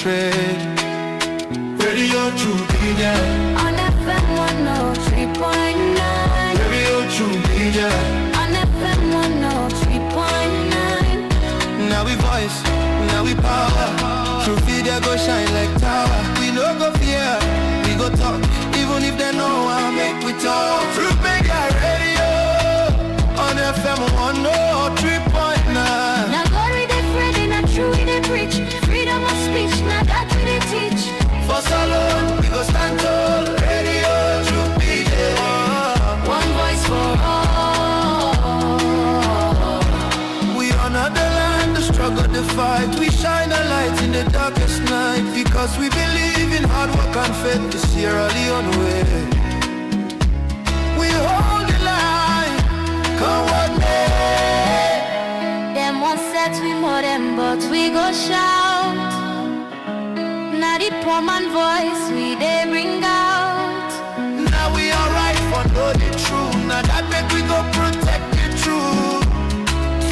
trade. Radio True Media on FM 103.9. Radio True Media on FM 103.9. Now we voice, now we power. True Media go shine like tower. We no go fear, we go talk. Even if they know I make we talk. True Media Radio on FM 103.9. Now God we dey friend and true we dey preach. Freedom of speech, now that we dey teach. For so long, we go stand tall. Radio True Media, one voice for all. We honor the land, the struggle, the fight. We shine a light in the darkest night. Because we believe in hard work and faith to Sierra Leone way. We hold the line, come what may. Them one set we more them, but we go shout. Now the poor man voice we they bring out. Now we alright for know the truth. Now that make we go protect the truth.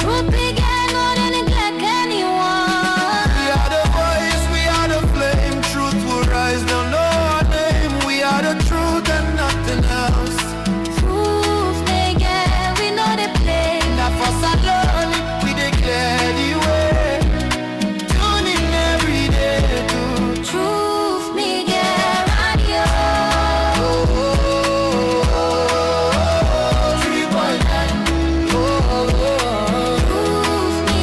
Truth began, no they neglect anyone. We are the voice, we are the flame. Truth will rise, don't know our name. We are the truth and nothing else. Truth they get, we know they play. Now for so long, we declare the way. Tune in every day to Truth me get radio. 3.9. Truth me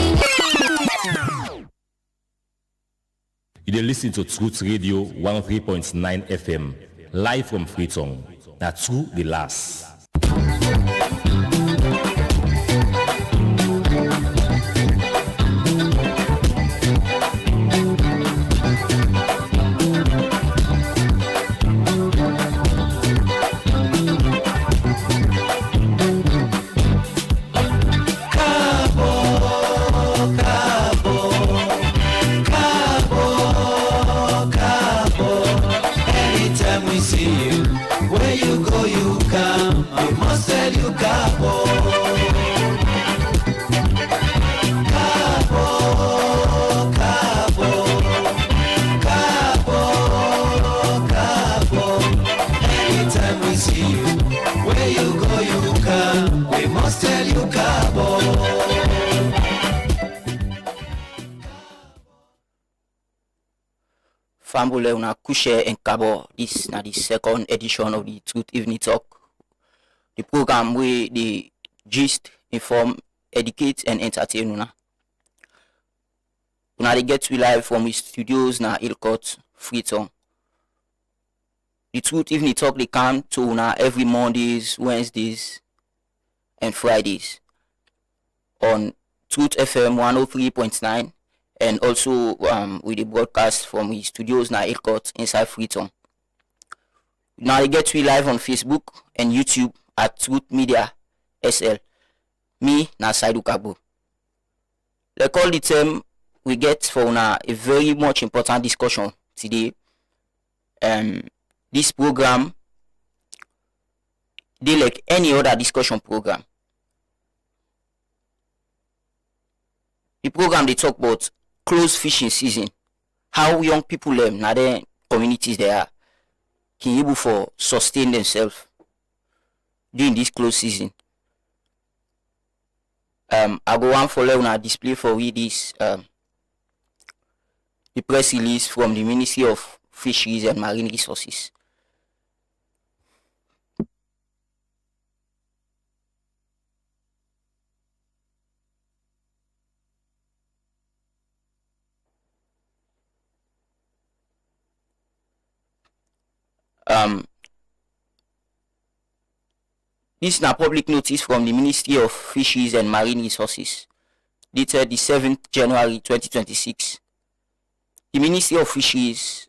You dey listen to Truth Radio 103.9 FM, live from Freetown. Now True the last. Anytime we see you, where you go, you come. We must tell you Cabo. Cabo, Cabo, Cabo, Cabo. Anytime we see you, where you go, you come. We must tell you Cabo. Fambule una couche in Cabo. This na the second edition of the Truth Ivnin Tok. The program where the gist, inform, educate and entertain una. Una dey get we live from the studios na Ilcott, Freetown. The Truth Ivnin Tok they come to una every Mondays, Wednesdays and Fridays on Truth FM 103.9. And also with the broadcast from the studios na Ilcott inside Freetown. Now they get we live on Facebook and YouTube at Truth Media SL. Me na Saidu Kabo. Like all the time we get for una a very much important discussion today. This program they like any other discussion program. The program they talk about close fishing season, how young people na their communities they are can able for sustain themselves during this close season. I go on for una display for we this the press release from the Ministry of Fisheries and Marine Resources. This is a public notice from the Ministry of Fisheries and Marine Resources, dated the 7th January 2026. The Ministry of Fisheries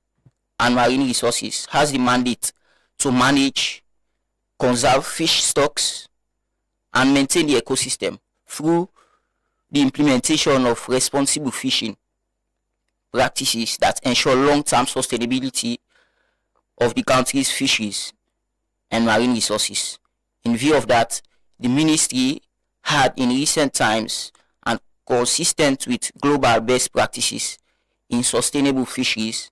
and Marine Resources has the mandate to manage, conserve fish stocks, and maintain the ecosystem through the implementation of responsible fishing practices that ensure long-term sustainability of the country's fisheries and marine resources. In view of that, the ministry had in recent times and consistent with global best practices in sustainable fisheries,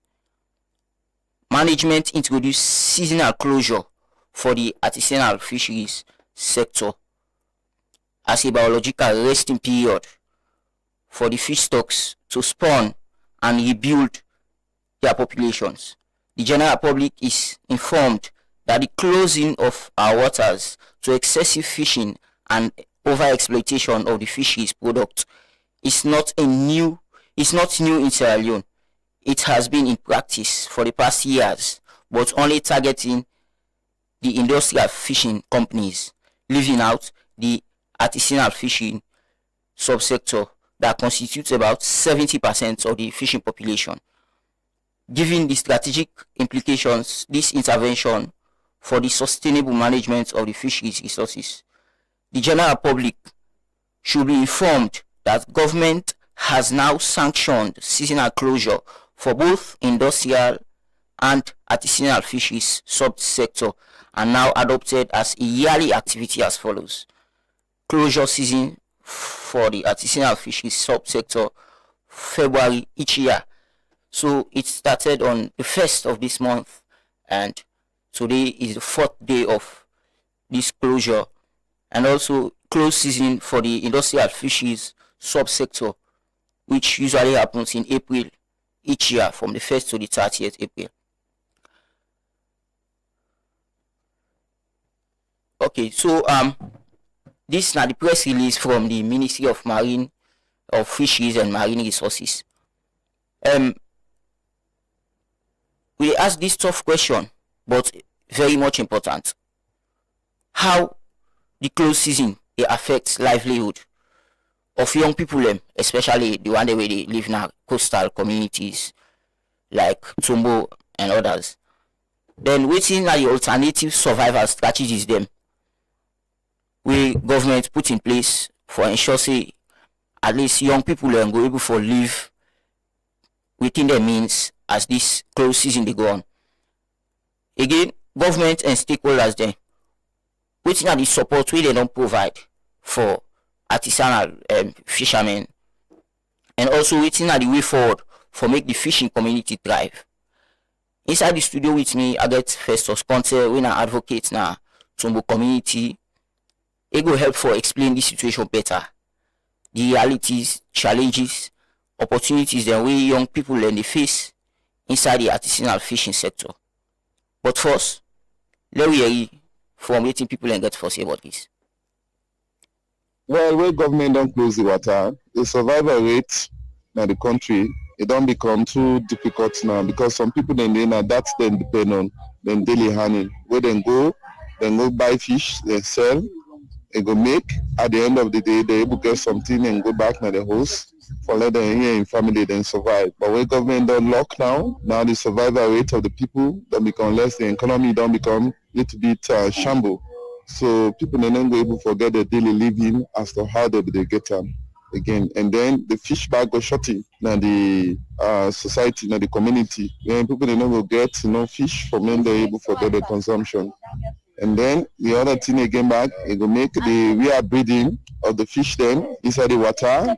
management introduced seasonal closure for the artisanal fisheries sector as a biological resting period for the fish stocks to spawn and rebuild their populations. The general public is informed that the closing of our waters to excessive fishing and overexploitation of the fisheries product is not new in Sierra Leone. It has been in practice for the past years, but only targeting the industrial fishing companies, leaving out the artisanal fishing subsector that constitutes about 70% of the fishing population. Given the strategic implications, this intervention for the sustainable management of the fisheries resources, the general public should be informed that government has now sanctioned seasonal closure for both industrial and artisanal fisheries subsector, and now adopted as a yearly activity as follows. Closure season for the artisanal fisheries subsector February each year. So it started on the 1st of this month, and today is the 4th day of this closure. And also close season for the industrial fisheries subsector, which usually happens in April each year from the 1st to the 30th April. Okay, so this is now the press release from the Ministry of Fisheries and Marine Resources. We ask this tough question, but very much important. How the close season it affects livelihood of young people, especially the one where they live in our coastal communities like Tumbo and others. Then waiting are the alternative survival strategies we government put in place for ensure say at least young people go able to live within their means as this close season they go on. Again, government and stakeholders waiting at the support they don't provide for artisanal fishermen, and also waiting at the way forward for make the fishing community thrive. Inside the studio with me, I get Festus Conte, when I advocate na Tumbo community. It will help for explain the situation better, the realities, challenges, opportunities that we young people they face inside the artisanal fishing sector. But first, let me hear from letting people and get for say about this. Well, where government don't close the water, the survival rate in the country, it don't become too difficult now because some people then that's then depend on them daily handling. Where then go buy fish, they sell, they go make. At the end of the day, they able to get something and go back to the host for let them here in family then survive. But when government don't lock now the survival rate of the people don't become less, the economy don't become a little bit shamble. So people are not able to forget their daily living as to how they get them again. And then the fish bag go shorting now the society, now the community. When people don't go get fish from when they're able to forget their consumption. And then the other thing again back, it will make the breeding of the fish then inside the water,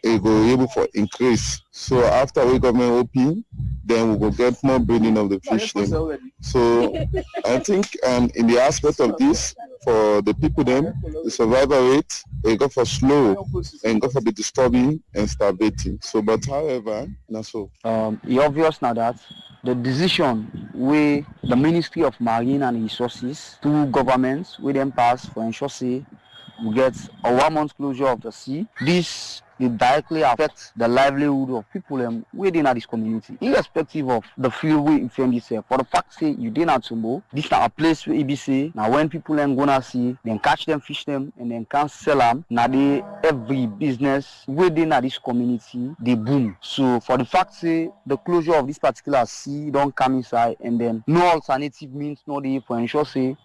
it will able to increase. So after we government open, then we will get more breeding of the fish then. So I think in the aspect of this, for the people then, the survival rate, they go for slow and go for the disturbing and starvating. So but however, not so. It's obvious now that the decision with the Ministry of Marine and Resources, two governments, we then pass for ensure say we get a 1 month closure of the sea. This will directly affect the livelihood of people within this community, irrespective of the field we defend itself. For the fact say you did not Tumbo, this is a place where EBC, now when people gonna see, then catch them, fish them, and then can sell them, now they every business within this community, they boom. So for the fact say the closure of this particular sea don't come inside, and then no alternative means no day for ensure say,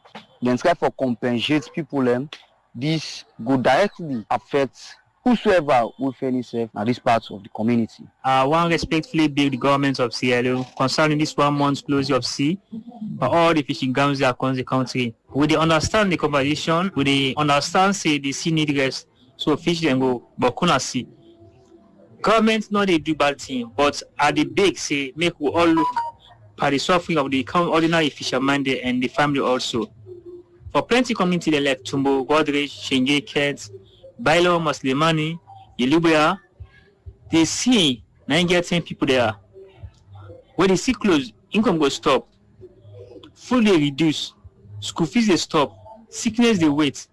then try for compensate people, this go directly affect whosoever will find himself at this part of the community. I want to respectfully beg the government of Sierra Leone concerning this 1 month closure of sea for all the fishing grounds across the country. We they understand the competition, we they understand say the sea need rest, so fish then go but kuna sea. Government not they do bad thing, but at the big say make we all look at the suffering of the ordinary fisherman there and the family also. For plenty community they like Tumbo, Godrej, Shenge, Kent, Bailo, Muslimani, Yelubia, they see 9 get 10 people there. When they see close, income go stop, food they reduce, school fees they stop, sickness they wait.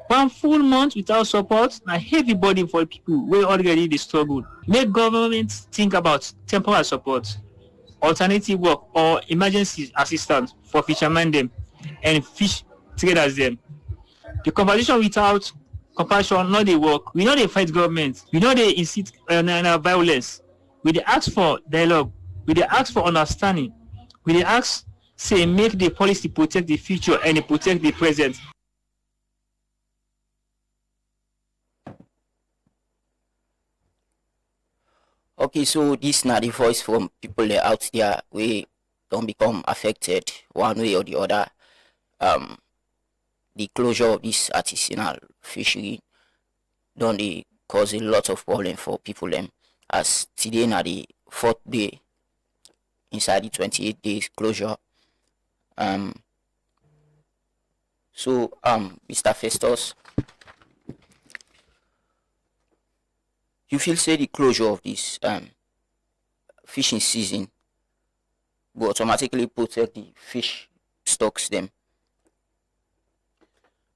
1 full month without support, a heavy burden for people where already they struggle. Make government think about temporary support, alternative work or emergency assistance for fishermen them and fish traders them. The conversation without compassion not they work. We know they fight government. We know they incite violence. We they ask for dialogue. We they ask for understanding. We they ask say make the policy protect the future and protect the present. Okay, so this not the voice from people that out there we don't become affected one way or the other. The closure of this artisanal fishery don't they cause a lot of problem for people them as today na the 4th day inside the 28 days closure. So Mr. Festus, you feel say the closure of this fishing season will automatically protect the fish stocks them?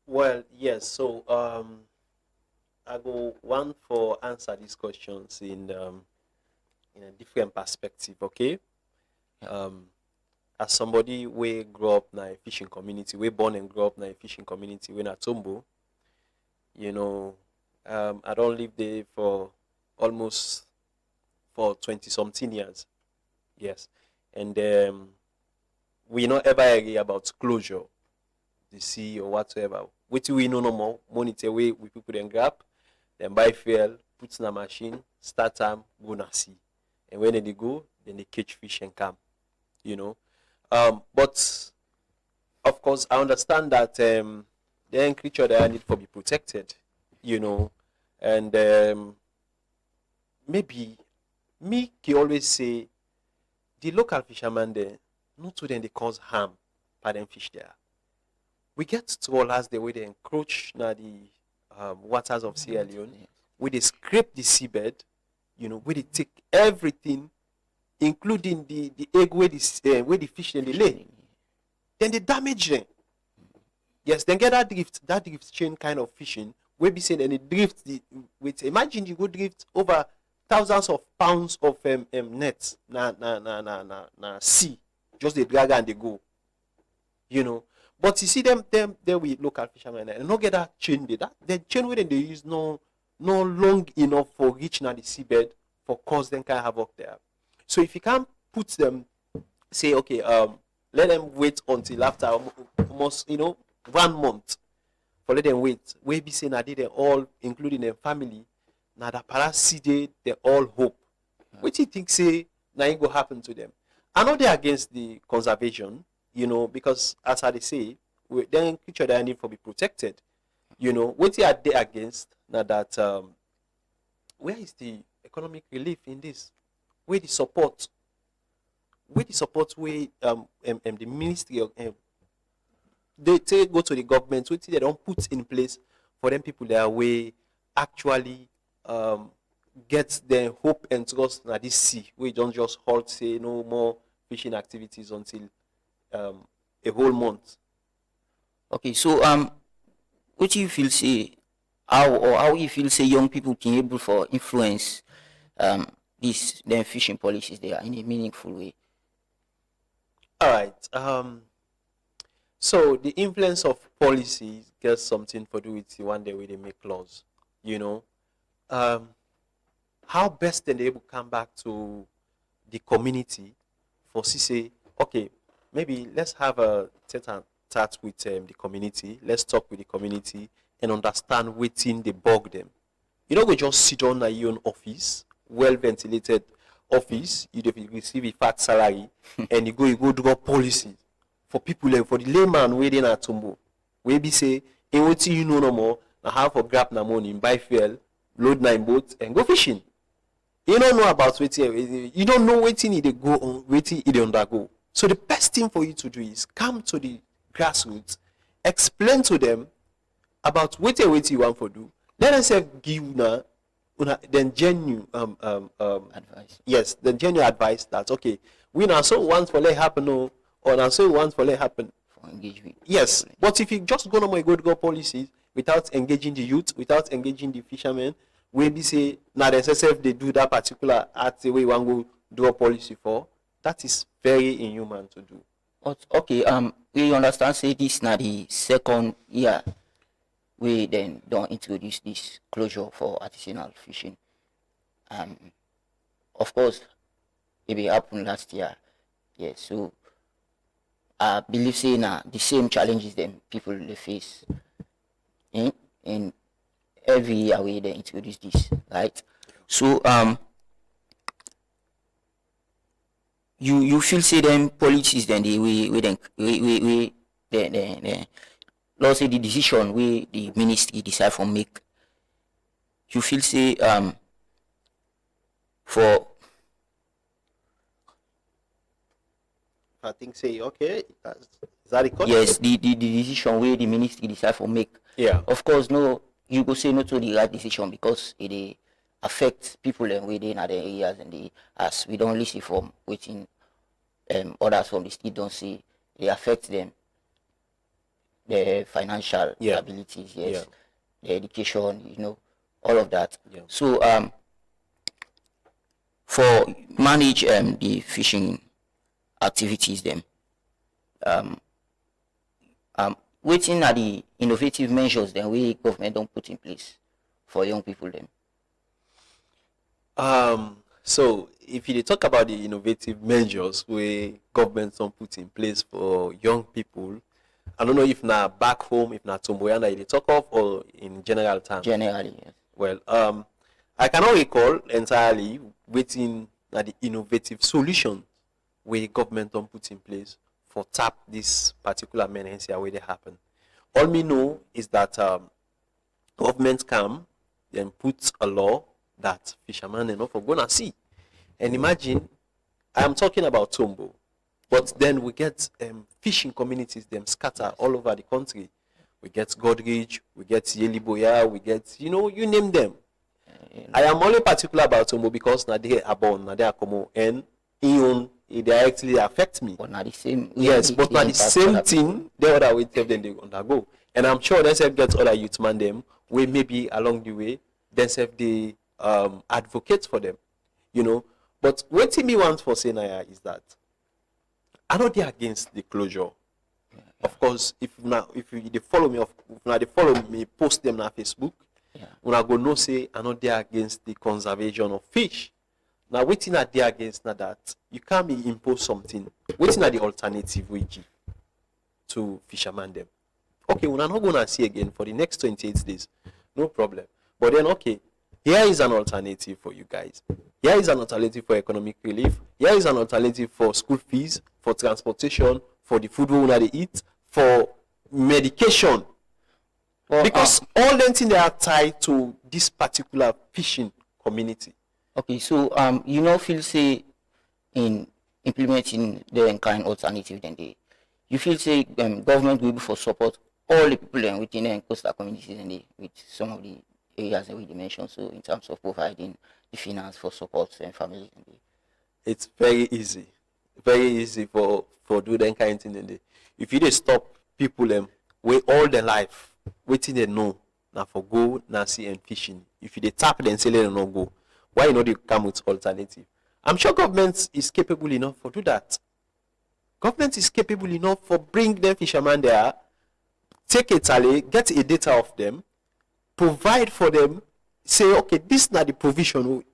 Well, yes. So I go one for answer these questions in a different perspective. Okay. As somebody we grow up in a fishing community, we born and grow up in a fishing community, we na Tombo. You know, I don't live there for almost for 20-something years. Yes. And we not ever agree about closure, the sea or whatsoever. What we know no more, monitor way we people then grab, then buy fuel, put in a machine, start time, go na sea. And when they go, then they catch fish and come. You know. But of course I understand that the creature they need to be protected, you know. And maybe me can always say the local fishermen there, not to them they cause harm by them fish there. We get to all as the way they encroach now the waters of Sierra Leone, where they scrape the seabed, you know, where they take everything, including the egg where the fish then they lay. Then they damage them. Yes, then get that drift chain kind of fishing, where be saying and it drift with imagine you go drift over thousands of pounds of nets na sea, just they drag and they go, you know. But you see them there with local fishermen and not get that chain there. The chain where they use no long enough for reaching at the seabed for cause them kind of havoc there. So if you can't put them, say okay, let them wait until after almost 1 month for let them wait. We be saying that they all, including their family, now the parasite they all hope. What do you think say now it go happen to them? I know they're against the conservation, you know, because as I say, then creature they need to be protected. You know, what are they against now that where is the economic relief in this? Where the support where the ministry of they take go to the government, what they don't put in place for them people that way actually get their hope and trust in this sea. We don't just halt say no more fishing activities until a whole month. Okay, so what do you feel say how you feel say young people can able for influence these them fishing policies there in a meaningful way? All right. So the influence of policies gets something to do with the one day where they make laws. You know, how best then they able come back to the community for say, okay, maybe let's have a chat with the community. Let's talk with the community and understand what's in the bug them. You know, we just sit on your own office, well ventilated office. You receive a fat salary, and you go draw policy for people for the layman waiting at Tumbo. We be say, in what you know no more, now have for grab na money, buy fuel, load 9 boats, and go fishing. You don't know about wetin, you don't know wetin e dey go on, wetin e dey undergo. So the best thing for you to do is come to the grassroots, explain to them about wetin you want to do. Let us say give una then genuine Advice. yes, the genuine advice that okay, we now so want for let happen or now so want for let happen. For engagement. Yes, but if you just go on my good policies without engaging the youth, without engaging the fishermen, we be say now the SSF they do that particular act the way you want to do a policy for, that is very inhuman to do. But okay, we understand say this na the second year we then don't introduce this closure for artisanal fishing. Of course, it will happen last year. Yes, so I believe say now the same challenges them people they face in every year we they introduce this, right? So you feel say them policies then we let's say the decision we the ministry decide for make, you feel say for I think say okay, is that the concept? yes the decision where the ministry decide for make, Yeah. of course no you go say no to the right decision because it dey affect people and within other areas and the as we don't listen from waiting others from the state don't see they affect them their financial Yeah. abilities, yes, Yeah. their education, all of that. Yeah. So for manage the fishing activities them waiting are the innovative measures then we government don't put in place for young people then. So if you dey talk about the innovative measures where government don't put in place for young people, I don't know if now back home, if not Tomboyana, they talk of or in general terms. Generally, yes. Well, I cannot recall entirely waiting at the innovative solution where government don't put in place for tap this particular menace here where they happen. All me know is that government come and put a law that fishermen enough for gonna see. And imagine, I am talking about Tombo, but then we get fishing communities them scatter all over the country. We get Godrich, we get Yeliboya, we get you name them. I am only particular about Tombo because now they are born, now they are come and it directly affect me. But not the same. Yes, but not the same thing the other way tell them they undergo. And I'm sure themselves get other youth man them where maybe along the way themselves they advocate for them. But what me want for saying is that I know they're against the closure. Yeah. Of course, if they follow me, post them on Facebook. Yeah. When I go no say I know they're against the conservation of fish. Now waiting at they against that you can't be impose something. Waiting at the alternative we give to fishermen them. Okay, we're not gonna see again for the next 28 days. No problem. But then okay, here is an alternative for you guys. Here is an alternative for economic relief. Here is an alternative for school fees, for transportation, for the food we want to eat, for medication. Well, Because all them things they are tied to this particular fishing community. okay, so feel say in implementing the kind alternative then you feel say government will be for support all the people within the coastal communities and with some of the areas that we mentioned. So in terms of providing the finance for support and families and It's very easy for do that kind of thing. If you just stop people wait all their life waiting they know now for go now see and fishing. If you they tap them say let them not go, why they come with alternative? I'm sure government is capable enough for do that. Government is capable enough for bring them fishermen there, take a tally, get a data of them, provide for them, say okay, this is not the provision.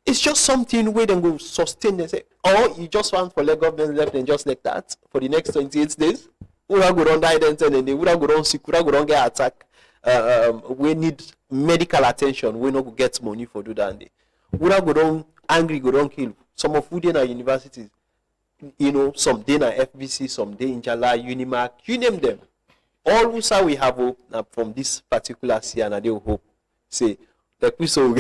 It's just something where they go sustain and say, or you just want for the government left and just like that for the next 28 days. We are going to die then and they would have gone sick, we are going to get attacked. We need medical attention, we not get money for do that. We are going angry, go down kill. Some of who in our universities, some day in FBC, some day in Jala, Unimark, you name them. All who say we have hope from this particular year and they hope. Say, like we saw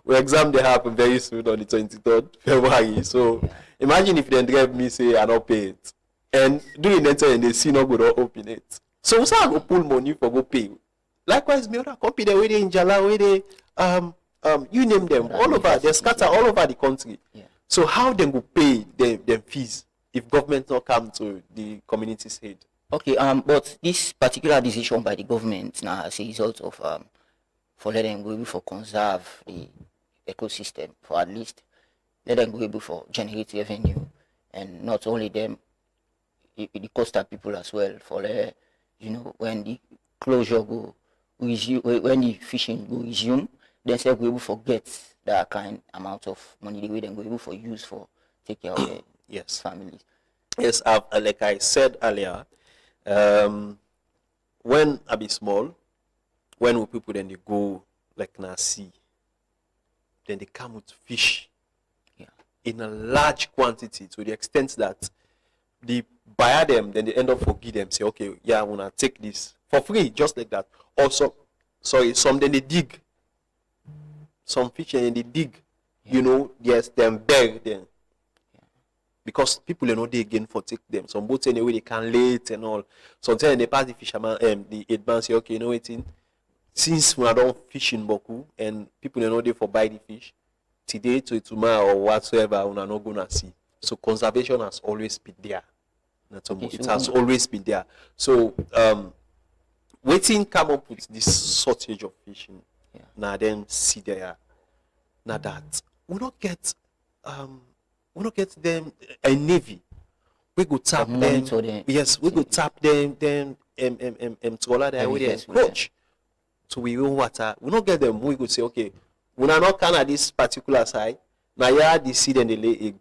We exam they happen very soon on the 23rd February. So imagine if they drive me say I not pay it. And during that time they see not go to open it. So I go pull money for go pay. Likewise, me other company where they in Jala, where they you name them all over, they scatter all over the country. Yeah. So how they go pay them fees if government not come to the community's aid? Okay, but this particular decision by the government now as a result of for let them go able for conserve the ecosystem, for at least let them go able for generate revenue, and not only them, the coastal people as well, for when the closure go resume, when the fishing go resume, then say we able for get that kind amount of money the way then go able for use for take care of their Yes. families. Yes, like I said earlier, when I be small, when we people then they go like na sea, then they come with fish in a large quantity to the extent that the buyer them, then they end up forgive them, say, okay, yeah, I wanna take this for free, just like that. Also, sorry, some then they dig. Some fish and they dig, yes, them beg them. Because people they again for take them. Some boats anyway they can late and all. Sometimes they pass the fisherman the advance say, okay, waiting. Since we are done fishing boku and people they for buy the fish, today to tomorrow or whatsoever, we are not gonna see. So conservation has always been there. It has always been there. So waiting come up with this shortage of fishing. Now then see there. Now that we not get them a navy. We go tap them. Yes, we go tap them to all that with their approach. So we own water. We not get them. We go say, okay, we are not can at this particular side. Now yeah, the seed and the lay egg.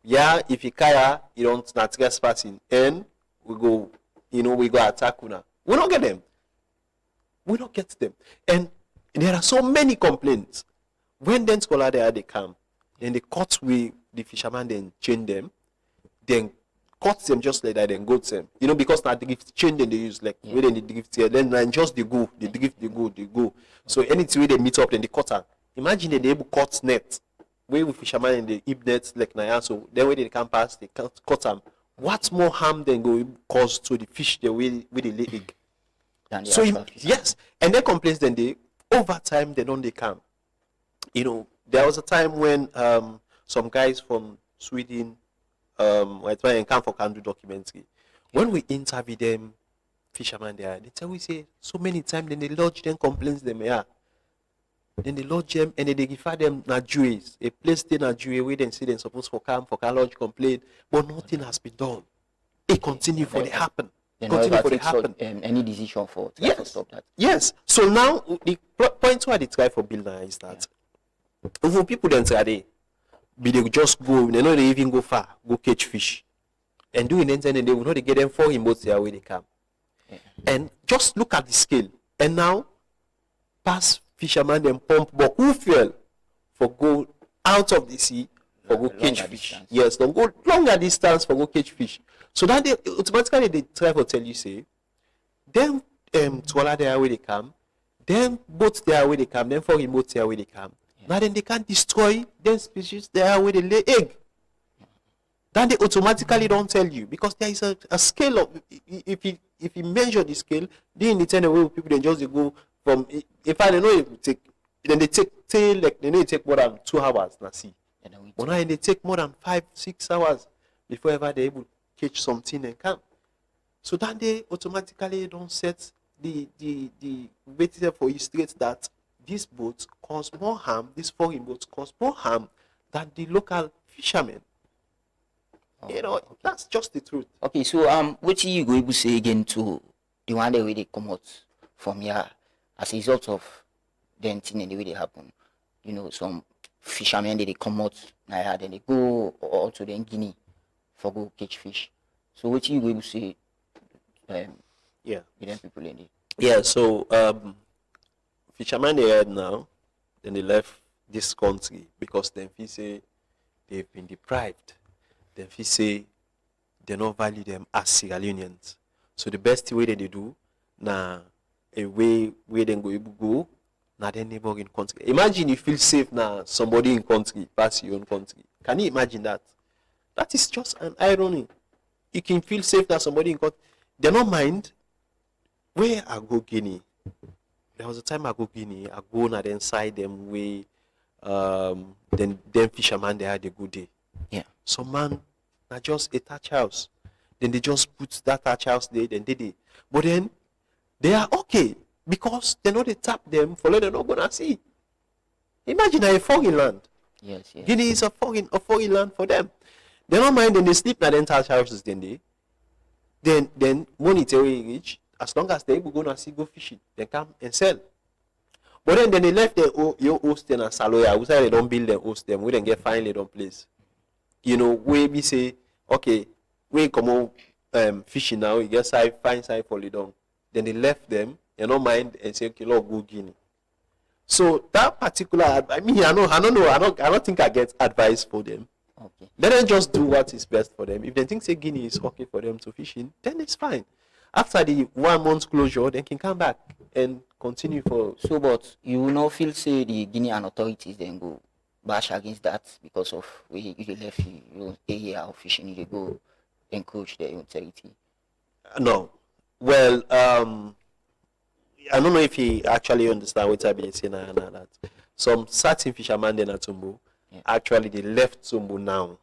Yeah, if you kaya, you don't not trespassing. And we go, we go attack una. We don't get them. We don't get them. And there are so many complaints. When then scholar there they come, then they cut with the fisherman, then chain them, then cut them just like that, then go to them. Because now the drift chain then they use like where then they drift here, then just they go, they drift, they go. So anything they meet up, then they cut them. Imagine they able cut net. Where with fisherman and the hip net like Naya, so then when they come past, they cut them. What more harm then go cause to the fish the way they lay egg? So yes, and they complaints then they over time they don't they come. There was a time when some guys from Sweden were trying to come for can do documentary. When we interview them, fishermen there, they tell we say so many times, then they lodge them complaints them, yeah. Then they lodge them and then they give them Nigeria, a place in Nigeria where they say they're supposed to come for lodge complaint, but nothing has been done. It continue for it happen. Continue for it happen. Any decision for to stop that. Yes. So now the point why they try for Bill now is that when people then try they just go, they know they even go far, go catch fish. And doing it and they will not get them 4 remotes there where they come. Yeah. And just look at the scale. And now past fishermen then pump but who fell for go out of the sea for go catch fish. Distance. Yes, don't go longer distance for go catch fish. So that they automatically they try to tell you say them twala there where they come, them boats there where they come, them 4 remotes there where they come. Now then they can destroy them species there where they lay egg. Then they automatically don't tell you because there is a scale of if you measure the scale, then the turn away people then just go from if I don't know it take then they take like they know it take more than 2 hours now see. But now they take more than 5-6 hours before ever they able to catch something and come. So then they automatically don't set the weight for you straight that these boats cause more harm, these foreign boats cause more harm than the local fishermen. That's just the truth. Okay, so what you go able to say again to the one the way they come out from here as a result of the thing and the way they happen? Some fishermen they come out now then they go also then Guinea for go catch fish. So what you go able to say with them people in there? Yeah, so fishermen they heard now, then they left this country because then they say they've been deprived. Then they say they don't value them as Sierra Leoneans. So the best way that they do, now a way where they go na the neighboring country. Imagine you feel safe now, somebody in country pass your own country. Can you imagine that? That is just an irony. You can feel safe now, somebody in country. They don't mind. Where I go Guinea, there was a time I go Guinea, I go and then side them way, then fisherman they had a good day. Yeah. So man, I just a thatch house. Then they just put that thatch house there, then they did. But then they are okay because they know they tap them for they're not gonna see. Imagine a foreign land. Yes, yes. Guinea is a foreign land for them. They don't mind, then they sleep in the thatch houses, then monetary rich. As long as they able go go fishing, they come and sell. But then they left your host and Saloya, who say they don't build them host them, we then get finally don't place. You know, we say, okay, we come on fishing now, you get fine side for Lidong. Then they left them, they don't mind and say, okay, Lord, go Guinea. So that particular, I don't think I get advice for them. Okay. Let them just do what is best for them. If they think say Guinea is okay for them to fish in, then it's fine. After the 1 month closure, they can come back and continue for. So, but you will not feel say the Guinean authorities then go bash against that because of where you left your area of fishing, you go encroach their own territory. No. Well, I don't know if you actually understand what I've been saying and that. Some certain fishermen then at Tumbo, actually they left Tumbo now.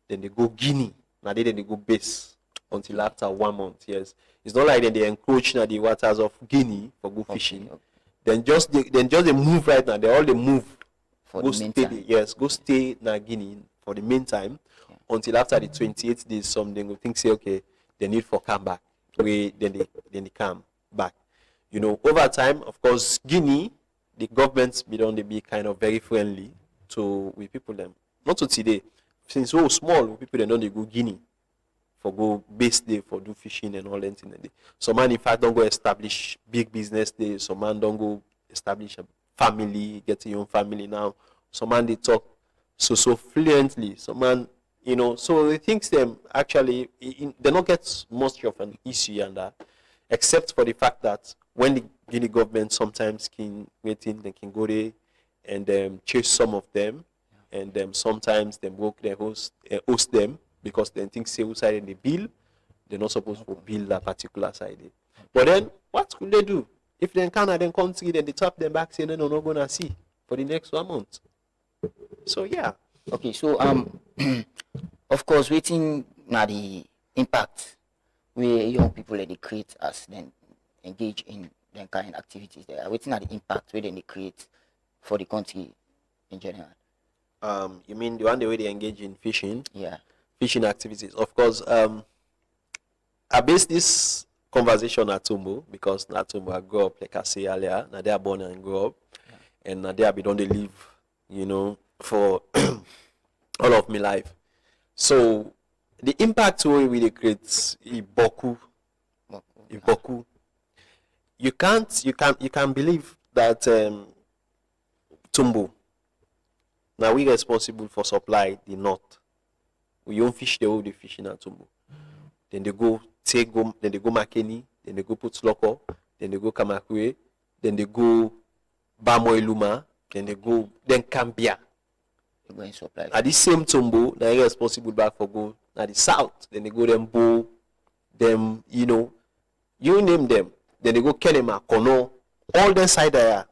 Then they go Guinea. Now they go base until after 1 month. Yes. It's not like they encroach in the waters of Guinea for go fishing. Okay. Then just they move right now. They move. For go the stay meantime. Yes, go stay in Guinea for the meantime until after the 28 days. Some they go think say okay, they need for come back. Then they come back. You know, over time, of course, Guinea, the governments be kind of very friendly with people them. Not to today. Since so small, people they don't go Guinea for go base day for do fishing and all that in the day. Some man in fact don't go establish big business day. Some man don't go establish a family, get your own family now. Some man they talk so fluently. Some man, you know, so they think them actually they don't get much of an issue and that, except for the fact that when the Guinea government sometimes can wait in, they can go there and chase some of them, and sometimes they work their host them. Because they think say side in the bill, they're not supposed to bill that particular side. But then what could they do? If they can't then country, then they tap them back, say no, not gonna see for the next 1 month. So yeah. Okay, so of course waiting now the impact where young people they create as then engage in them kind of activities there. Waiting at the impact where then they create for the country in general. You mean the one the way they engage in fishing? Yeah. Fishing activities. Of course, I based this conversation at Tumbo because at Tumbo I grew up, like I say earlier, now they are born and grow up, and now they have been on the live, you know, for all of my life. So the impact we create Iboku. You can believe that Tumbo. Now we responsible for supply the north. We don't fish the whole fish in Tumbo. Then they go Makeni, then they go put Loko, then they go Kamakwe, then they go Bamoiluma, then Kambia. They go in supply. At the same Tumbo, now they responsible back for go at the south. Then they go them Bo, them, you know, you name them. Then they go Kenema, Kono, all them side there.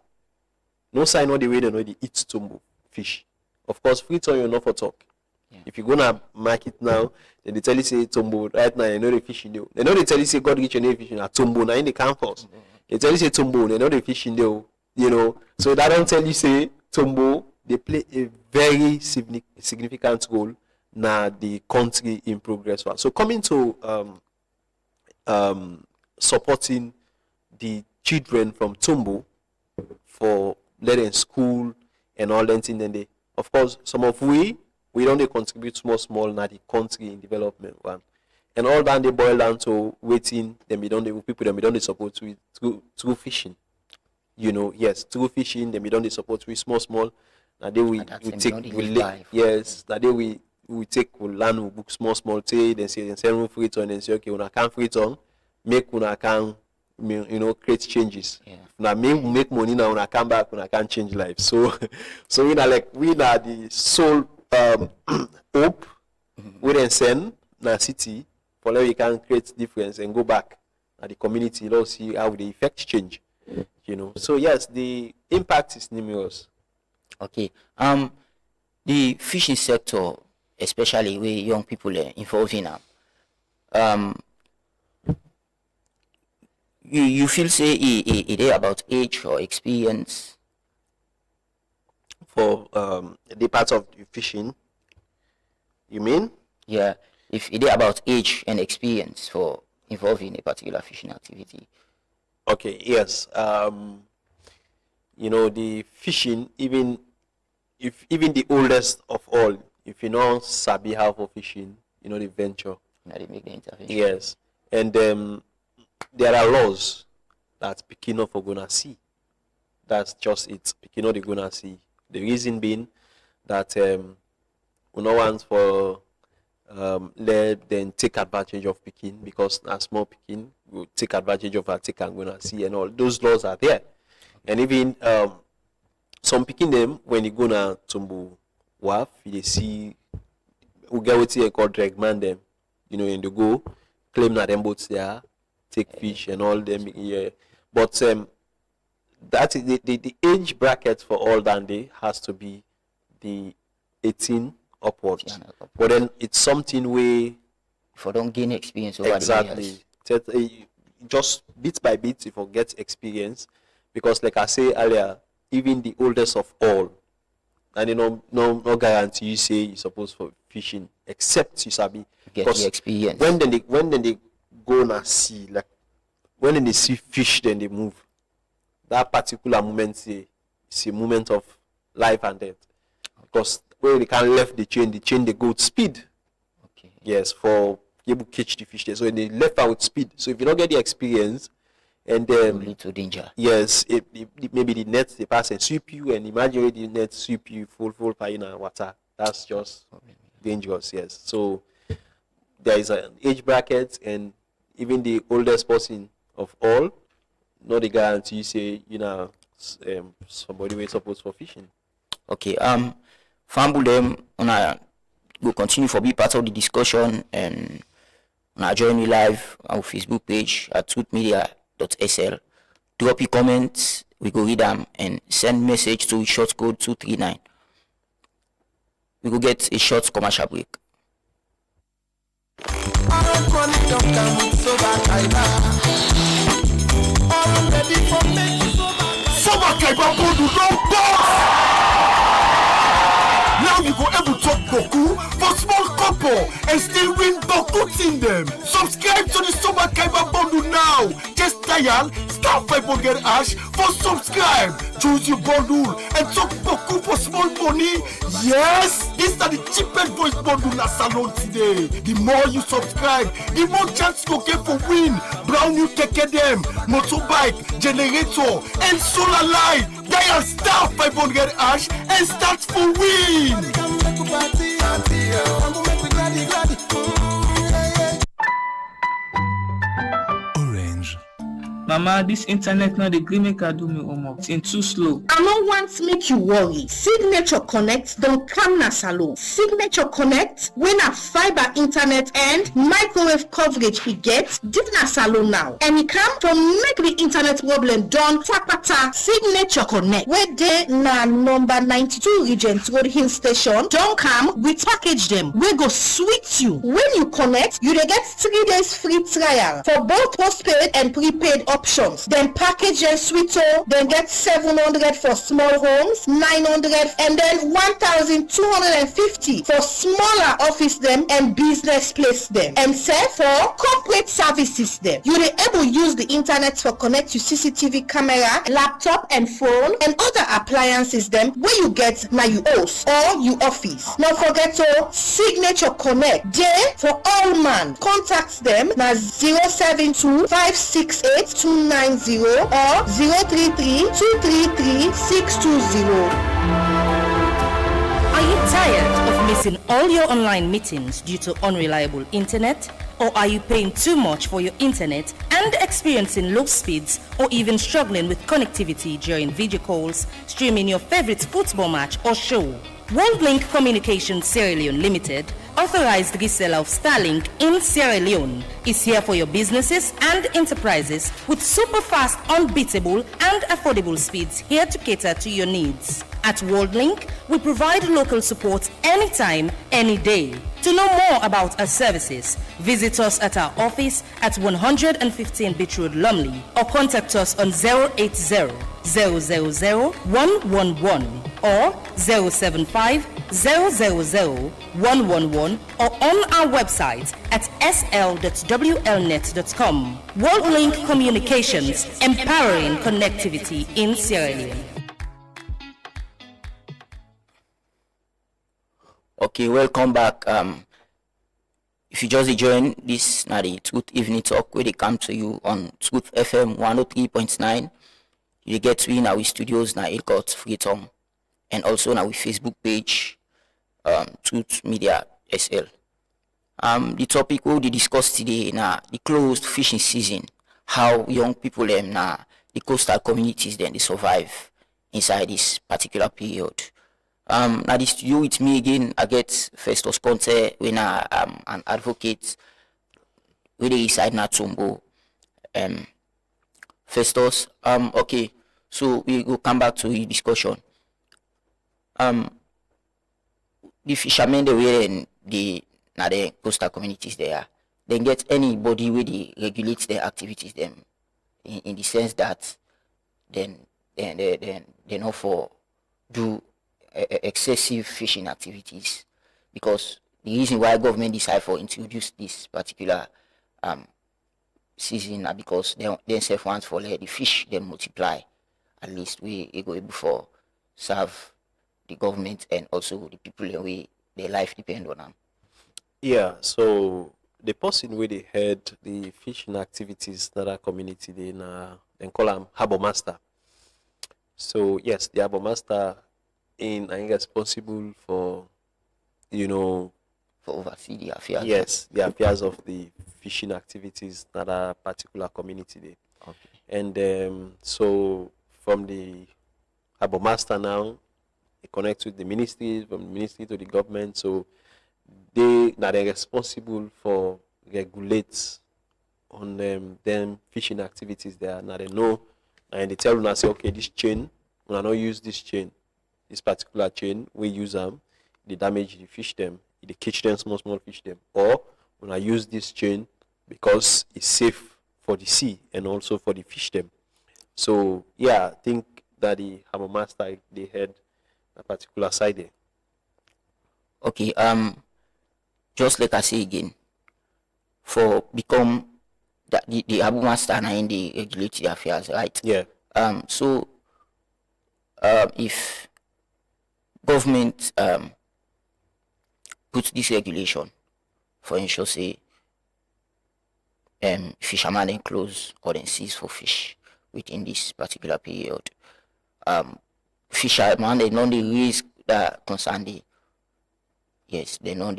No sign all the way they know they eat Tumbo fish. Of course, free time you're not for talk. Yeah. If you go to market now, then they tell you say Tumbo right now, you know the fishing there. They know they tell you say God reach your name fishing at Tumbo now in the campus. Mm-hmm. They tell you say Tumbo, they know the fishing there, you know. So that don't tell you say Tumbo, they play a very significant role now the country in progress. So coming to supporting the children from Tumbo for letting school and all that in the of course some of we don't contribute small na the country in development one. And all that they boil down to waiting them we don't support with through fishing. You know, yes, through fishing, then we don't support with small. Now they we take yes, that day we take we learn we book small say then say send free on and say okay, una can free on, make una can create changes. Yeah. Now make money now when I come back when I can't change life. So we are the sole hope we then send na city for now we can create difference and go back at the community, let's see how the effect change. So yes, the impact is numerous. Okay. The fishing sector, especially where young people are involved in you feel say it about age or experience for the part of the fishing, you mean? Yeah, if it is about age and experience for involved in a particular fishing activity. Okay, yes. The fishing, even the oldest of all, if you know sabi how for fishing, the venture. They make the intervention. Yes. And there are laws that Pekin for gonna see. That's just it. Pekin they gonna see. The reason being that we no want for let them take advantage of Pekin, because a small Pekin will take advantage of our take and gonna see, and all those laws are there. And even some Pekin them when you gonna tumble wharf, they see we get what they call drag man them, and they go claim that them boats there, take fish and all them, yeah. But that is the age bracket for all dandy has to be the 18 upwards. But then it's something where if I don't gain experience over exactly the years. Just bit by bit if you get experience, because like I say earlier, even the oldest of all, and no guarantee you say you're supposed for fishing except you sabi get the experience. When they go and see, like when they see fish, then they move. That particular moment is a moment of life and death, because when they can left the chain they go with speed. Okay. Yes, for able to catch the fish there. So when they left out with speed. So if you don't get the experience, and then lead to danger. Yes, maybe the net they pass and sweep you, and imagine the net sweep you full pine and water. That's just dangerous. Yes. So there is an age bracket, and even the oldest person of all, not the guarantee say somebody was supposed for fishing. Okay. Famble them will continue for be part of the discussion, and on our journey live on our Facebook page at truthmedia.sl. Drop your comments, we go read them, and send message to short code 239. We go get a short commercial break. Now you go able to talk Boku for small couple and still win Boku in them. Subscribe to the Soba Kaiba bundle now. Just dial *500# for subscribe. Choose your bundle and talk Boku for small money. Yes, this is the cheapest voice bundle na salon today. The more you subscribe, the more chance you get for win. Brown new keke them, motorbike, generator, and solar light. Dial *500# and start for win. Orange. Mama, this internet not the green make I do me homework. It's too slow. I no want make you worry. Signature Connect don't come na salon. Signature Connect when a fiber internet and microwave coverage we get did na salon now. And it come from make the internet problem done tapata. Signature Connect where they na number 92 Regent Road Hill Station. Don't come, we package them. We go sweet you. When you connect, you dey get 3 days free trial for both postpaid and prepaid options. Then package and sweeto, then get 700 for small homes, 900 and then 1,250 for smaller office them and business place them. And say for corporate services them. You dey able use the internet for connect to CCTV camera, laptop and phone and other appliances them where you get na you house or you office. Not forget to Signature Connect. There for all man. Contact them na 072 568 290 or 033 233 620. Are you tired of missing all your online meetings due to unreliable internet? Or are you paying too much for your internet and experiencing low speeds or even struggling with connectivity during video calls, streaming your favorite football match or show? WorldLink Communications Sierra Leone Limited, authorized reseller of Starlink in Sierra Leone, is here for your businesses and enterprises with super fast, unbeatable and affordable speeds here to cater to your needs. At WorldLink, we provide local support anytime, any day. To know more about our services, visit us at our office at 115 Beach Road, Lumley, or contact us on 080 000 111 or 075 000 111 or on our website at sl.wlnet.com. WorldLink Communications, empowering connectivity in Sierra Leone. Okay, welcome back. If you just join this, now the Truth Ivnin Tok, where they come to you on Truth FM 103.9. You get to in our studios now, Ilcott Freetown, and also now our Facebook page, Truth Media SL. The topic we'll discuss today now the closed fishing season, how young people them now the coastal communities then they survive inside this particular period. Now the studio with me again, I get Festus Conte, when I'm an advocate with the side na Tumbo. Festus, okay, so we will come back to the discussion. The fishermen they were in the coastal communities there, they get anybody where they regulate their activities them in the sense that then they not for do excessive fishing activities, because the reason why government decide for introduce this particular season are because they self want for let the fish they multiply. At least we go able for serve the government and also the people in way their life depend on them. Yeah, so the person where they had the fishing activities that are community then call them harbor master. So yes, the harbor master I think responsible for for oversee the affairs. Yes, the affairs of the fishing activities that are particular community there. Okay. And so from the harbor master now, they connect with the ministry, from the ministry to the government. So they're responsible for regulate on them fishing activities there. Now they know, and they tell them, say, okay, this chain, we not use this chain. This particular chain, we use them, they damage the fish them, they catch them, small fish them. Or when I use this chain because it's safe for the sea and also for the fish them. So yeah, I think that the harbor master they had a particular side there. Okay, just like I say again, for become that the harbor master and in the regulatory affairs, right? Yeah. So if government put this regulation for ensure say fishermen then close or then cease for fish within this particular period. Fishermen they know the risk that concern the they know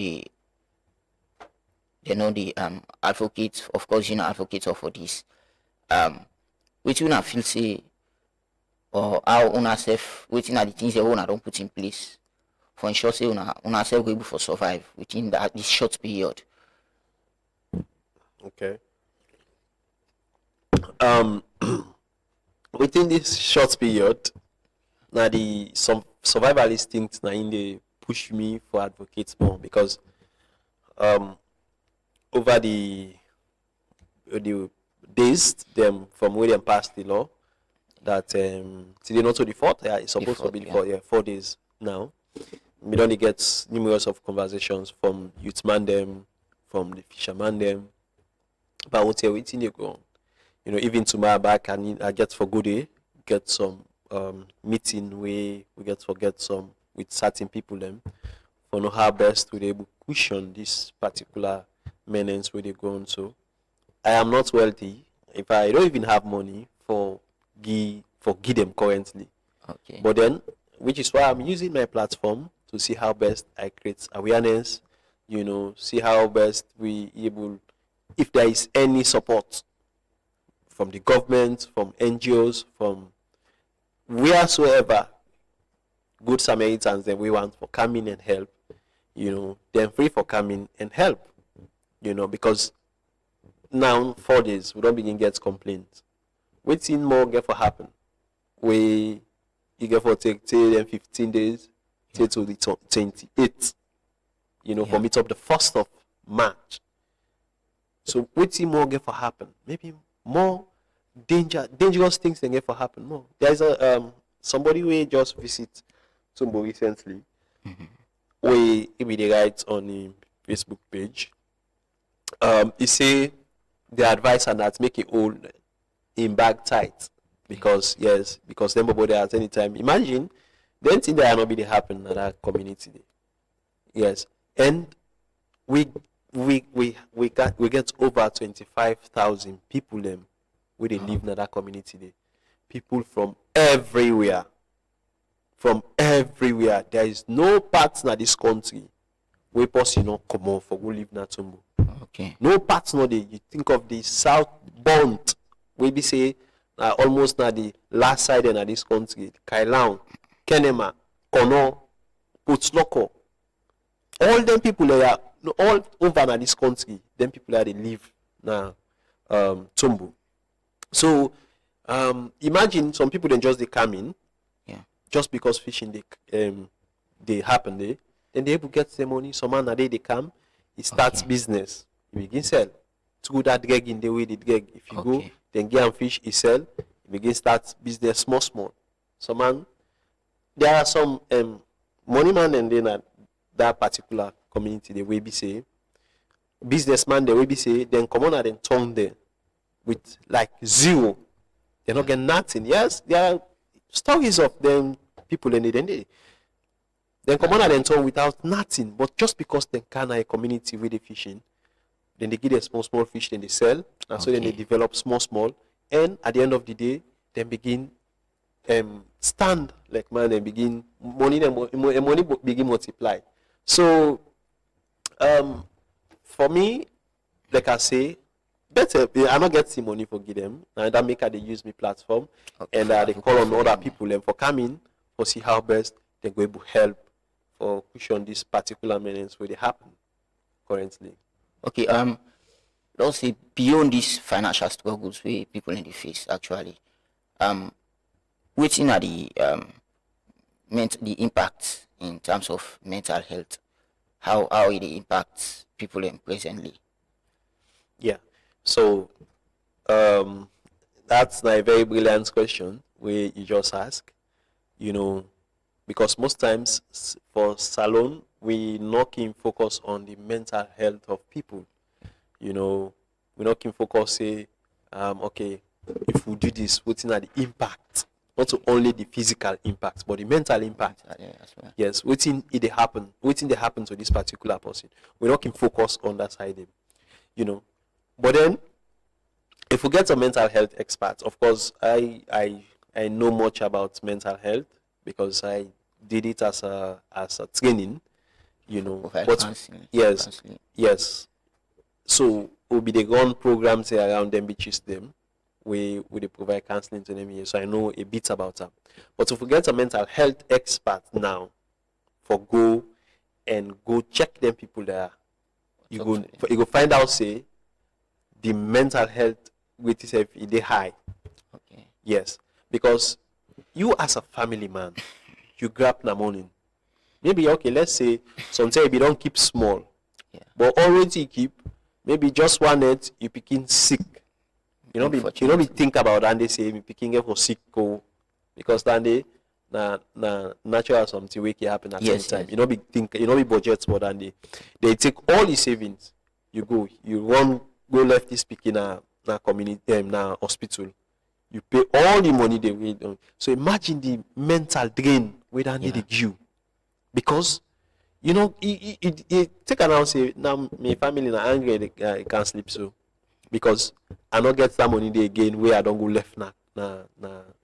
the advocates, of course, advocates for this. Which you feel say or how una self waiting are the things that una don't put in place for ensure say una self go able for survive within this short period. Okay. Within this short period, now some survival instincts now in they push me for advocates more because over the days them from where they passed the law that today not to the fourth, yeah, it's supposed to be the 4 days now. We don't get numerous of conversations from youthman them, from the fisherman them. But I will tell you waiting they go on. Even tomorrow back I get for good day, get some meeting where we get some with certain people them for know how best to be able to cushion this particular menace where they go on. So I am not wealthy. If I don't even have money for give them currently. Okay. But then, which is why I'm using my platform to see how best I create awareness, see how best we able if there is any support from the government, from NGOs, from wheresoever, good Samaritans that we want for coming and help, they're free for coming and help, because now 4 days we don't begin get complaints. Waiting more get for happen. You get for take 10 and 15 days, till to the 28th, for meet up the 1st of March. So waiting more get for happen. Maybe more dangerous things can get for happen. More. There's a somebody we just visit Tumbo recently. We they write on the Facebook page. He say the advice and that make it all in bag tight because them nobody at any time. Imagine then thing that not be happen in that community. Yes, and we get over 25,000 people them where they live in that community there. People from everywhere. There is no part in this country where person come on for go live in Tumbo. Okay. No part there. You think of the south bound where we say almost na the last side in this country. Kailan, Kenema, Kono, Potsloko. All them people there all over in this country, them people that they live now Tumbo. So imagine some people then just they come in, just because fishing they happen there, then they able to get the money. Some man a day they come, he starts business, he begin sell. To go that drag in the way they drag. If you go, then get and fish, he sell, he begin start business small. Some man, there are some money man and then that particular community they will be say businessman they will be say then come on and then turn there with like zero. They not get nothing. Yes, there are stories of them people in the then come on and then turn without nothing, but just because they can a community with the fishing, then they get a small fish, then they sell, and so then they develop small, and at the end of the day, then begin stand like man and begin money begin multiply. So for me, like I say, better I not get the money for give them, and that make they use me platform, and they call on other people and for coming for see how best they go able help for cushion this particular menace where they happen currently. Okay, let's say beyond these financial struggles where people in the face actually, which are the the impact in terms of mental health, how it impacts people in presently. Yeah, so that's a very brilliant question where you just ask, because most times for salon we not can focus on the mental health of people. We not can focus say, okay, if we do this, what's in the impact? Not only the physical impact, but the mental impact. Yes, waiting it happen to this particular person. We not can focus on that side. But then if we get a mental health expert, of course I know much about mental health because I did it as a training, but yes. So we'll be the run programs around them, which them. We provide counseling to them here, so I know a bit about them. But if we get a mental health expert now, go check them people there, you go find out say the mental health with itself is high. Okay. Yes, because you as a family man, you grab in the morning. Maybe okay, let's say sometimes you don't keep small, but always you keep maybe just one night you begin sick. You know be think about and they say me picking up for sick go because then they na natural something wake happen at any time. Yes. You know be budget more than they take all the savings. You go left this speaking na community na hospital. You pay all the money they will on. So imagine the mental drain where they need you. Because it take an hour say now my family na angry they can't sleep so because I not get that money there again where I don't go left na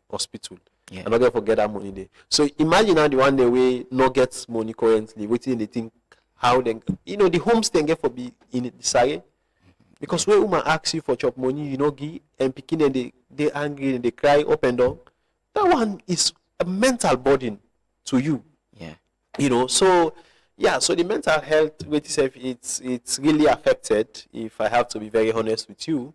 hospital. I not get forget that money there. So imagine how the one day we not get money currently, waiting they think how then the homes they get for be in the Sare. Because when woman asks you for chop money, you know, give, and picking and they angry and they cry up and down, that one is a mental burden to you. Yeah. You know, so yeah, so the mental health with itself, it's really affected, if I have to be very honest with you.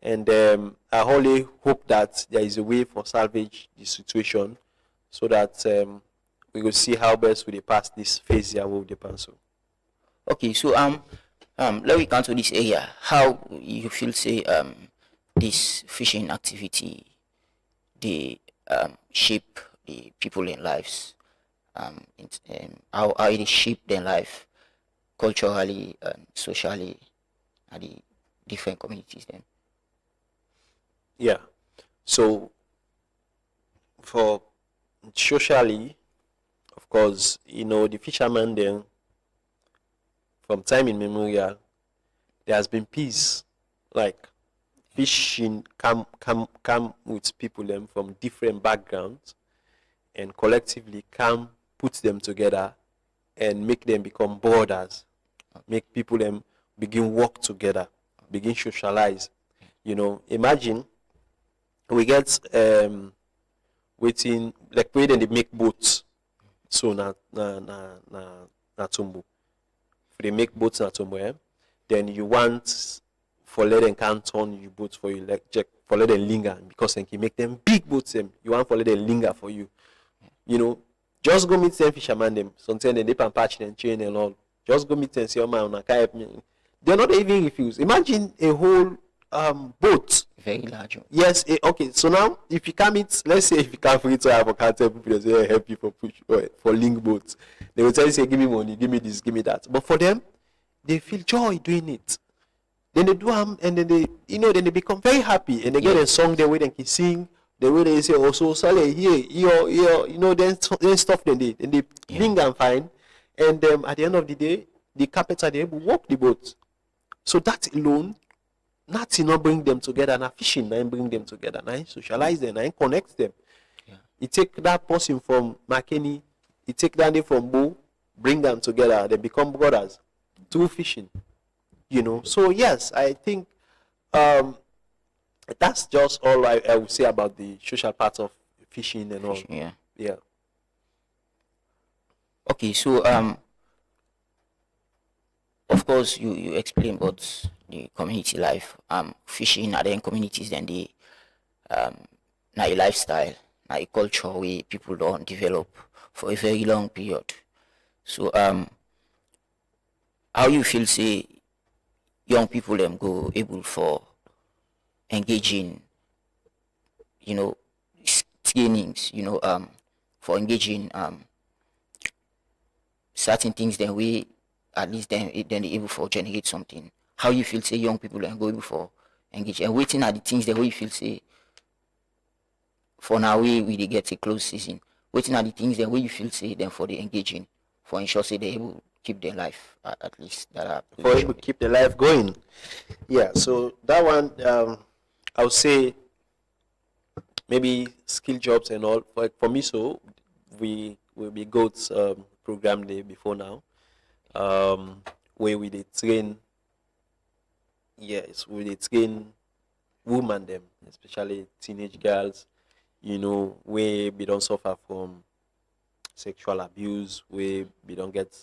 And I only hope that there is a way for salvage the situation, so that we will see how best we pass this phase here with the pencil. Okay, so let me come to this area. How you feel say this fishing activity they shape the people in lives, how it shape their life culturally and socially at the different communities then. Yeah. So for socially, of course, you know, the fishermen then, from time immemorial, there has been peace. Like fishing come with people them from different backgrounds, and collectively come put them together and make them become borders, make people them begin work together, begin socialize. You know, imagine we get waiting like where then they make boats. So na tumbo. If they make boats na tumbo, then you want for let them can turn you boats for you, like check for let them linger, because they can make them big boats them. You want for let them linger for you. You know, just go meet them fisherman them. Sometimes they dip and patch and chain and all. Just go meet them, say, oh man, I can't help me. They're not even refuse. Imagine a whole boat. Very large. Yes, okay. So now, if you come meet, let's say if you come free to have a cartel, people say, hey, help you for push for link boats. They will tell you, say, give me money, give me this, give me that. But for them, they feel joy doing it. Then they do and then they, you know, then they become very happy, and they get a song the way they can sing, the way they say, oh, so Sally, here, you know, then stuff then they link and find, and at the end of the day, the carpenter they will walk the boat. So that alone, nothing not bring them together. Now fishing, now bring them together. Now socialize them, now connect them. Yeah. You take that person from McKinney, you take that name from Bo, bring them together. They become brothers through fishing. You know. So yes, I think that's just all I would say about the social part of fishing and all. Yeah. Yeah. Okay, so of course you explain about the community life. Fishing are then communities, then the now a lifestyle, now a culture where people don't develop for a very long period. So how you feel say young people them go able for engaging, you know, trainings, you know, for engaging certain things, then we at least then they able for generate something. How you feel say young people and go able for engage and waiting at the things the way you feel say for now we get a close season. Waiting at the things the way you feel say then for the engaging for ensure say they able keep their life at least that are for able keep the life going. Yeah, so that one I would say maybe skill jobs and all. For me, so we will be goats program day before now, where we did train. Yes, we did train women them, especially teenage girls. You know, where we don't suffer from sexual abuse, where we don't get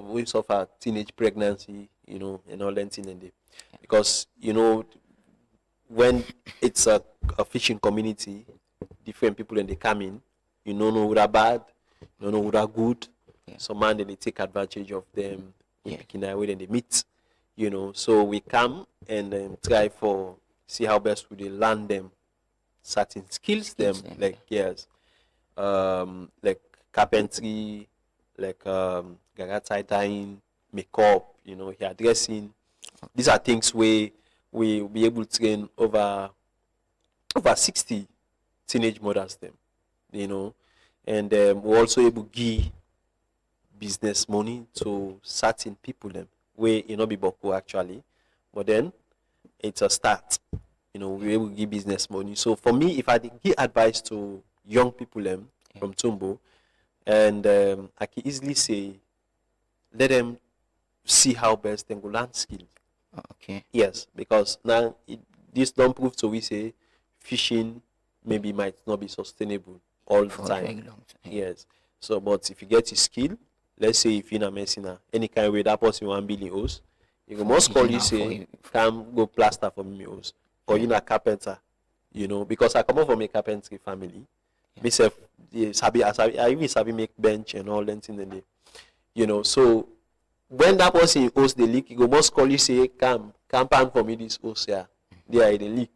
we suffer teenage pregnancy, you know, and all that thing. Because you know, when it's a fishing community, different people and they come in, you don't know who are bad, you don't know who are good. Some man they take advantage of them, picking away then they meet, you know. So we come and try for see how best we learn them certain skills them like like carpentry, like garage tying, makeup, you know, hairdressing. These are things we will be able to train over 60 teenage mothers them, you know, and we're also able to give business money to certain people them where you know be boko actually, but then it's a start, you know, we're able to give business money. So for me, if I give advice to young people them from Tumbo, and I can easily say let them see how best they go learn skills. Okay. Yes, because now this don't prove to we say fishing maybe might not be sustainable all the For a time. very long time. Yes. So, but if you get your skill, let's say if you're in a mercenary, any kind of way that person 1 billion host, you go must call you say, come go plaster for me host. Or you know a carpenter, you know, because I come up from a carpentry family. Myself, I even sabi make bench and all that in the day. You know, so when that person host the leak, you go must call you say, come pan for me this host here. There in the leak.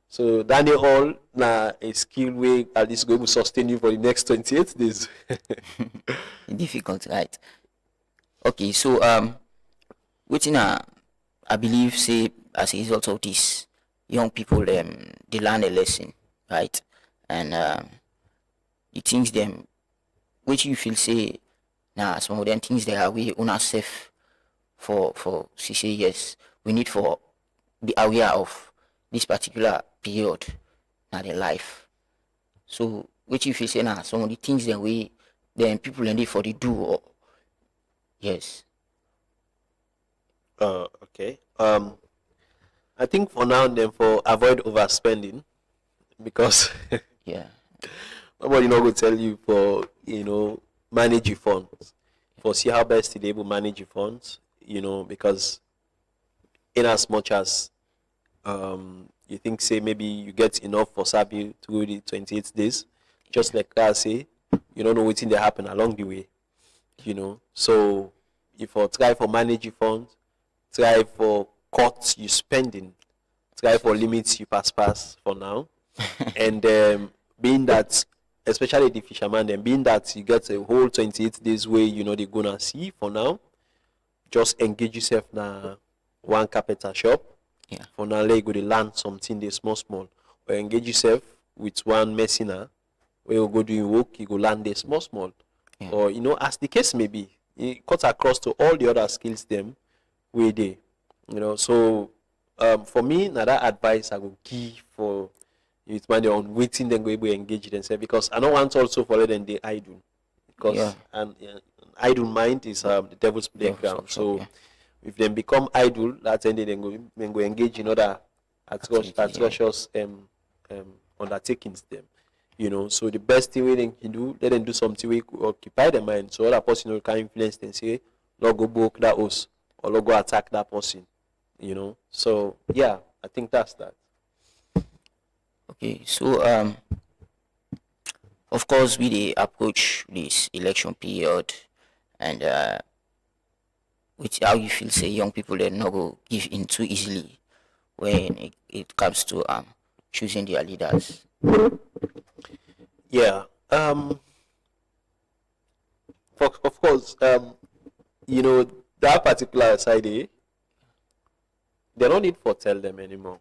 So Daniel all na a skill way at least going to sustain you for the next 28 days. Difficult, right? Okay, so waiting I believe say as a result of this, young people they learn a lesson, right? And the things them which you feel say now some of them things they are we on ourselves for 6 years. We need for be aware of this particular period in their life. So which you feel say now some of the things that we then people and for the do or yes. Okay. I think for now then for avoid overspending because yeah, nobody not going to tell you for manage your funds. For see how best to be able to manage your funds, because in as much as you think say maybe you get enough for Sabi through the 28 days, just like I say, you don't know what's in there happen along the way. So if you try for manage your funds, try for cut you spending, try for limits you pass for now. And being that especially the fisherman, then being that you get a whole 28 days where they're gonna see for now, just engage yourself na one carpenter shop. Yeah. For now, let you go to learn something they small, or engage yourself with one mercenary where you go doing work, you go learn they small. Yeah. Or as the case may be, it cuts across to all the other skills them where they, So for me, now that advice I will give for youth man on waiting then go able to engage themselves, because I don't want also for them they idle, because idle mind is the devil's playground. So if they become idle, that's when they then go engage in other atrocious undertakings them. So the best thing they can do, let them do something we occupy their mind, so other person can influence them, say, not go broke that house or not go attack that person. So yeah, I think that's that. Okay, so of course we dey approach this election period, and which how you feel say young people they not go give in too easily when it comes to choosing their leaders. Yeah. Of course, that particular side, they don't need for tell them anymore.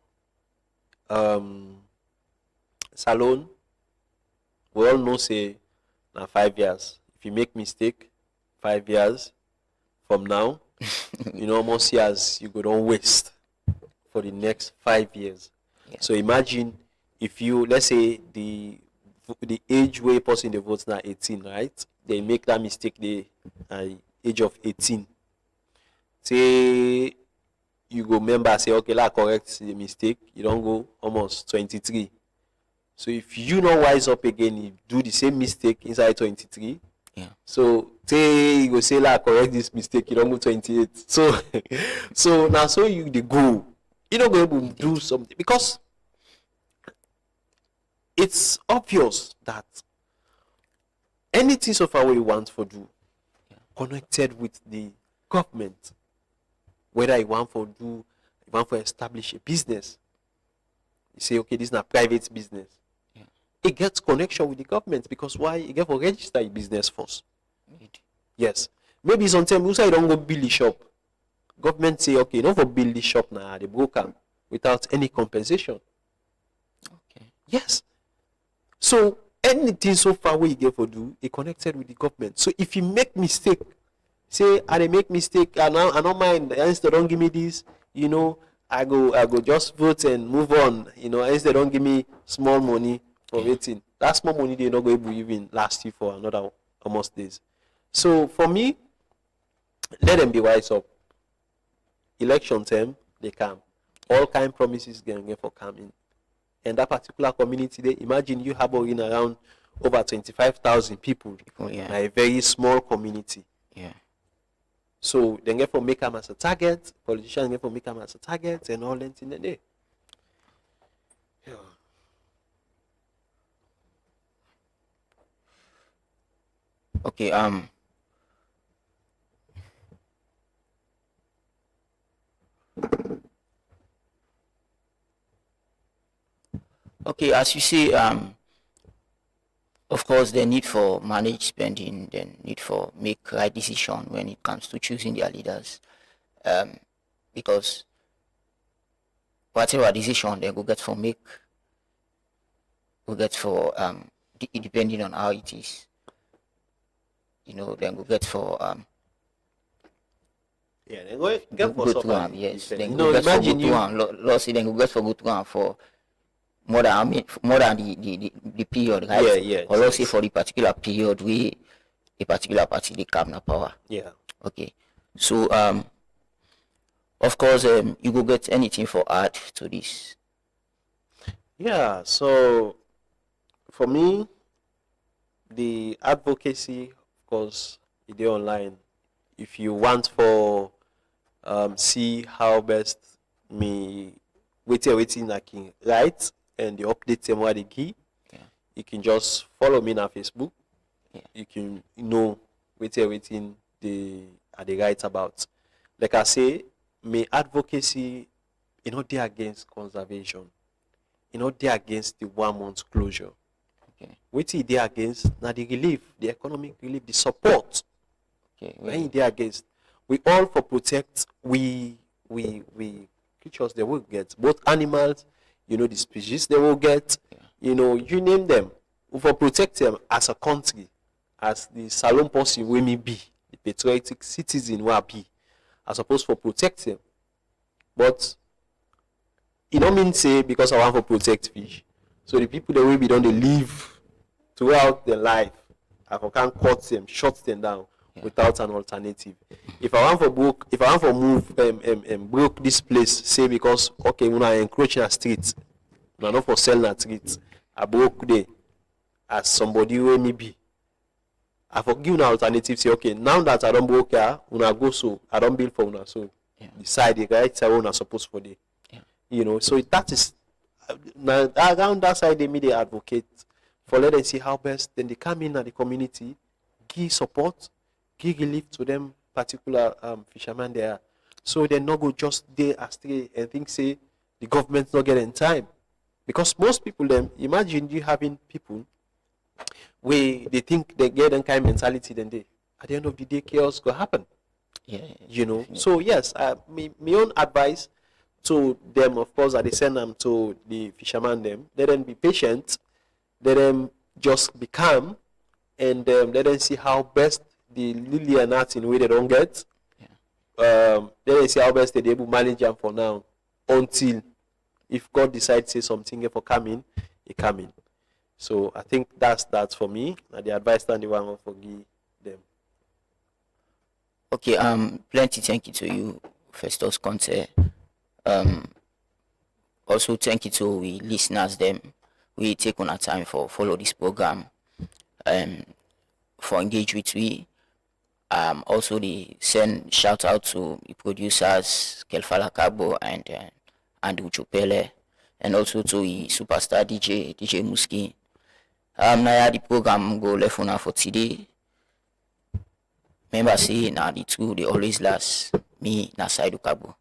Salon, we all know say now 5 years. If you make mistake, 5 years from now, almost years you go don't waste for the next 5 years. Yeah. So imagine if you, let's say the age where person they vote now 18, right? They make that mistake the age of 18. Say you go member say okay, la correct the mistake. You don't go almost 23. So if you not wise up again, you do the same mistake inside 23. Yeah. So say you go say la correct this mistake, you don't go 28. So so now so you the go. You don't go able to do something, because it's obvious that anything so far we want to do connected with the government, whether you want to establish a business, you say okay, this is not private business. It gets connection with the government, because why? You get to register your business first. Yes. Maybe sometimes you say you don't go build the shop. Government say okay, don't for build the shop now, they broke them without any compensation. Okay. Yes. So anything so far we get for do, it connected with the government. So if you make mistake, say I make mistake, I don't mind. Instead don't give me this, I go just vote and move on. Instead don't give me small money for waiting. That small money they not going to even last you for another almost days. So for me, let them be wise up. Election time, they come. All kind promises get for coming. And that particular community, they imagine you harboring around over 25,000 people. Yeah. A very small community. Yeah. So they get for make them as a target, politicians get for make them as a target and all that in the day. Yeah. Okay, okay, as you say, of course, the need for manage spending, the need for make right decision when it comes to choosing their leaders, because whatever decision they go get for make, go get for depending on how it is, then go get for yeah, then go get for go to one, yes, then go go get for imagine go to one, lossy, then go get for go to one for more than the period, right? Yeah, yeah. Or let's say for the particular period we a particular party they come na power. Yeah. Okay. So of course you go get anything for add to this. Yeah, so for me, the advocacy, of course, it is online. If you want for see how best me waiting I can write and the update them what they give, you can just follow me on Facebook. Yeah. You can know waiting they write about. Like I say, my advocacy they against conservation. They against the 1 month closure. Okay. Waiting they against now the relief, the economic relief, the support. Okay. When they against, we all for protect we creatures they will get, both animals, the species they will get, you name them. We for protect them as a country, as the Salon person we may be, the patriotic citizen we be, as opposed for protect them. But it don't mean say because I want to protect fish. So the people that will be done they live throughout their life, I can't cut them, shut them down. Yeah. Without an alternative. If I want for move broke this place, say because okay, when I encroach in a street, no not for sell na street, I broke there as somebody who may be. I for give an alternative, say okay, now that I don't broke here, when I go so I don't build for una so decide the right side when I supposed for the. Yeah. So that is now around that side they media advocate for let them see how best then they come in at the community, give support, give relief to them particular fishermen there, so they not go just there astray and think say the government's not getting time, because most people them imagine you having people where they think they get that kind of mentality, then they at the end of the day chaos go happen. Yeah. So yes, my own advice to them, of course, I send them to the fishermen them. Let them be patient. Let them just be calm, and let them see how best the lily and nuts in way they don't get. Let them see how best they able to manage them for now, until if God decides to say something for coming, it coming. So I think that's for me. And the advice that the one for give them. Okay, plenty thank you to you, Festus Conte. Also thank you to we listeners them. We take on our time for follow this program, for engage with we. Also the send shout out to the producers Kelfala Kabo and Uchopele, and also to the superstar DJ Muski. Now the program go left on for today. Remember say now the two they always last me na Saidu Kabo.